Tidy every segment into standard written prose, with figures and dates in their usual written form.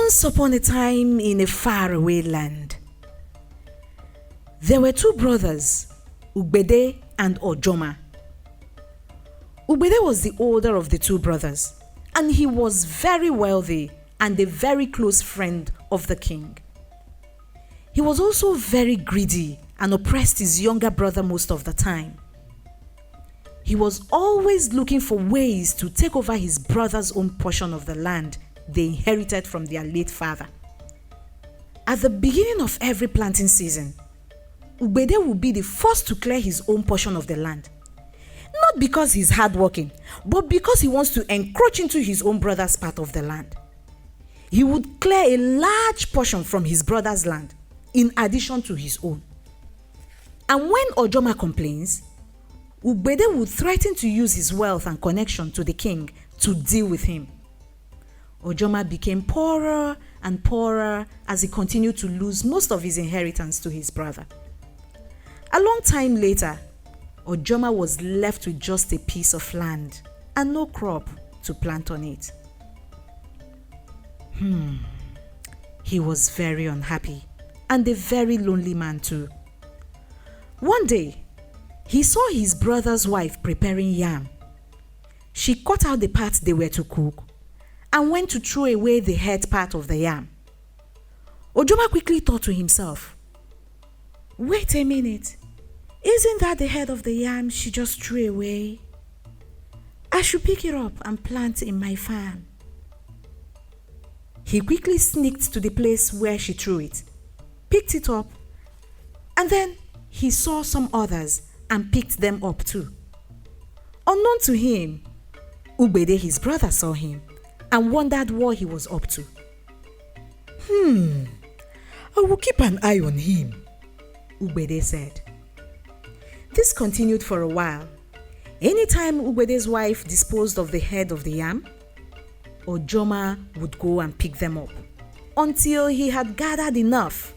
Once upon a time in a faraway land, there were two brothers, Kody and Ojoma. Kody was the older of the two brothers, and he was very wealthy and a very close friend of the king. He was also very greedy and oppressed his younger brother most of the time. He was always looking for ways to take over his brother's own portion of the land they inherited from their late father. At the beginning of every planting season, Kody would be the first to clear his own portion of the land. Not because he's hardworking, but because he wants to encroach into his own brother's part of the land. He would clear a large portion from his brother's land, in addition to his own. And when Ojoma complains, Kody would threaten to use his wealth and connection to the king to deal with him. Ojoma became poorer and poorer as he continued to lose most of his inheritance to his brother. A long time later, Ojoma was left with just a piece of land and no crop to plant on it. He was very unhappy and a very lonely man too. One day, he saw his brother's wife preparing yam. She cut out the part they were to cook and went to throw away the head part of the yam. Ojoma quickly thought to himself, "Wait a minute, isn't that the head of the yam she just threw away? I should pick it up and plant in my farm." He quickly sneaked to the place where she threw it, picked it up, and then he saw some others and picked them up too. Unknown to him, Kody, his brother, saw him and wondered what he was up to. I will keep an eye on him," Kody said. This continued for a while. Anytime Kody's wife disposed of the head of the yam, Ojoma would go and pick them up until he had gathered enough.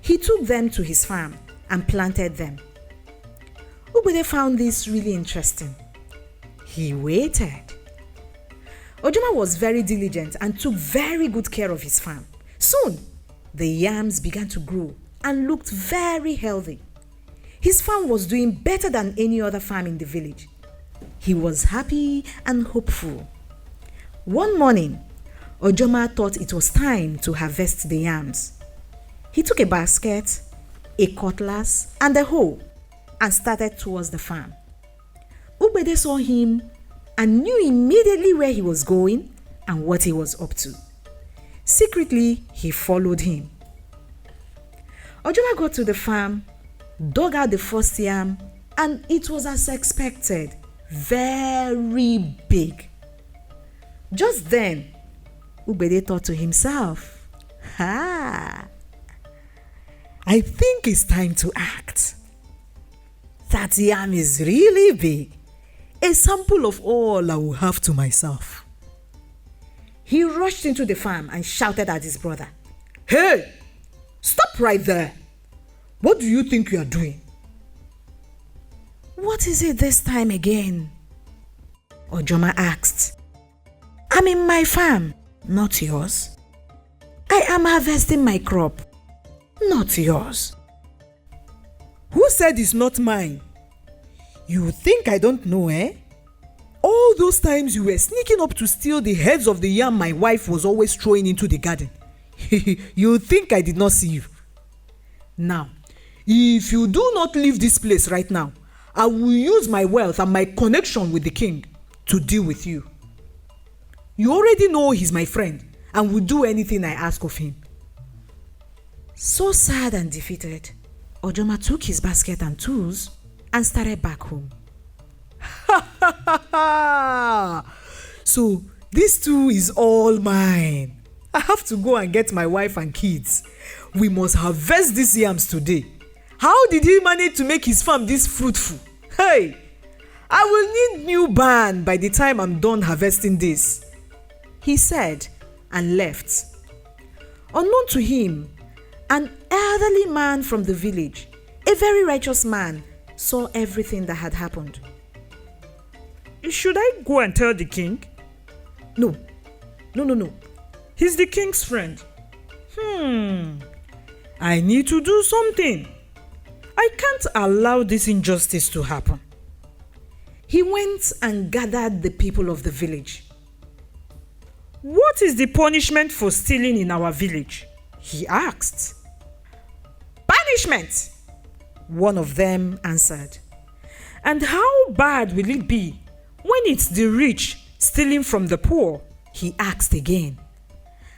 He took them to his farm and planted them. Kody found this really interesting. He waited. Ojoma was very diligent and took very good care of his farm. Soon, the yams began to grow and looked very healthy. His farm was doing better than any other farm in the village. He was happy and hopeful. One morning, Ojoma thought it was time to harvest the yams. He took a basket, a cutlass, and a hoe and started towards the farm. Kody saw him and knew immediately where he was going and what he was up to. Secretly, he followed him. Ojoma got to the farm, dug out the first yam, and it was as expected, very big. Just then, Kody thought to himself, "I think it's time to act. That yam is really big. A sample of all I will have to myself." He rushed into the farm and shouted at his brother, "Hey, stop right there. What do you think you are doing?" "What is it this time again?" Ojoma asked. "I'm in my farm, not yours. I am harvesting my crop, not yours." "Who said it's not mine? You think I don't know, eh? All those times you were sneaking up to steal the heads of the yam my wife was always throwing into the garden. You think I did not see you. Now, if you do not leave this place right now, I will use my wealth and my connection with the king to deal with you. You already know he's my friend and will do anything I ask of him." So sad and defeated, Ojoma took his basket and tools and started back home. So this too is all mine. I have to go and get my wife and kids. We must harvest these yams today. How did he manage to make his farm this fruitful? Hey, I will need new barn by the time I'm done harvesting this," he said and left. Unknown to him, an elderly man from the village, a very righteous man, saw everything that had happened. "Should I go and tell the king?" No. He's the king's friend. I need to do something. I can't allow this injustice to happen. He went and gathered the people of the village. What is the punishment for stealing in our village? He asked. Punishment, one of them answered. And how bad will it be when it's the rich stealing from the poor? He asked again.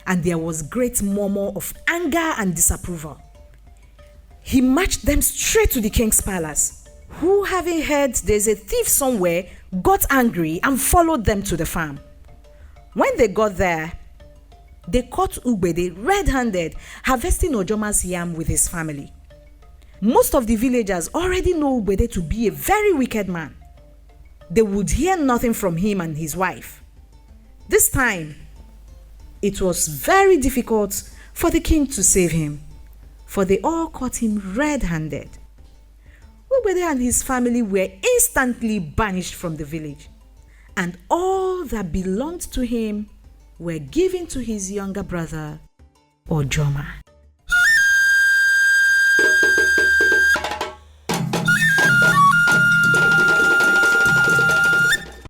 And there was great murmur of anger and disapproval. He marched them straight to the king's palace, who, having heard there's a thief somewhere, got angry and followed them to the farm. When they got there, they caught Ugbede red-handed harvesting Ojoma's yam with his family. Most of the villagers already know Ugbede to be a very wicked man. They would hear nothing from him and his wife. This time, it was very difficult for the king to save him, for they all caught him red-handed. Ugbede and his family were instantly banished from the village, and all that belonged to him were given to his younger brother, Ojoma.